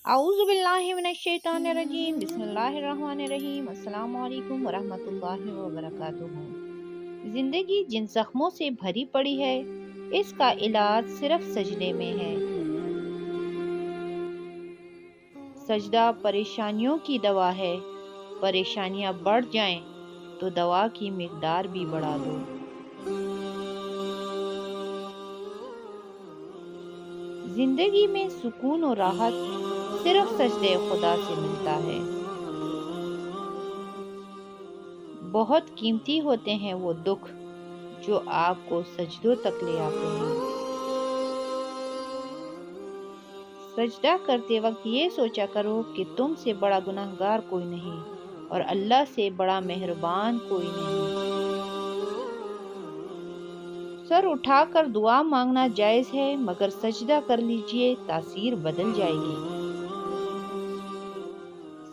اعوذ باللہ من الشیطان الرجیم بسم اللہ الرحمن الرحیم السلام علیکم ورحمۃ اللہ وبرکاتہ۔ زندگی جن زخموں سے بھری پڑی ہے اس کا علاج صرف سجدے میں ہے۔ سجدہ پریشانیوں کی دوا ہے، پریشانیاں بڑھ جائیں تو دوا کی مقدار بھی بڑھا دو۔ زندگی میں سکون و راحت صرف سجدے خدا سے ملتا ہے۔ بہت قیمتی ہوتے ہیں وہ دکھ جو آپ کو سجدوں تک لے آتے ہیں۔ سجدہ کرتے وقت یہ سوچا کرو کہ تم سے بڑا گناہگار کوئی نہیں اور اللہ سے بڑا مہربان کوئی نہیں۔ سر اٹھا کر دعا مانگنا جائز ہے، مگر سجدہ کر لیجئے، تاثیر بدل جائے گی۔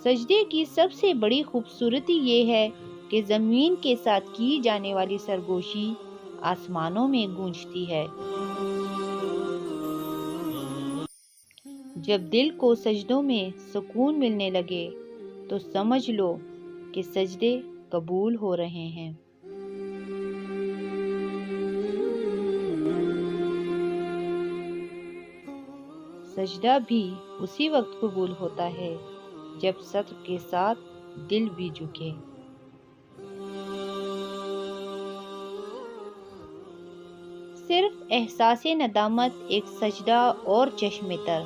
سجدے کی سب سے بڑی خوبصورتی یہ ہے کہ زمین کے ساتھ کی جانے والی سرگوشی آسمانوں میں گونجتی ہے۔ جب دل کو سجدوں میں سکون ملنے لگے تو سمجھ لو کہ سجدے قبول ہو رہے ہیں۔ سجدہ بھی اسی وقت قبول ہوتا ہے جب صدر کے ساتھ دل بھی جھکے۔ صرف احساس ندامت ایک سجدہ اور چشم تر،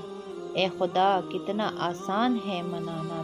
اے خدا کتنا آسان ہے منانا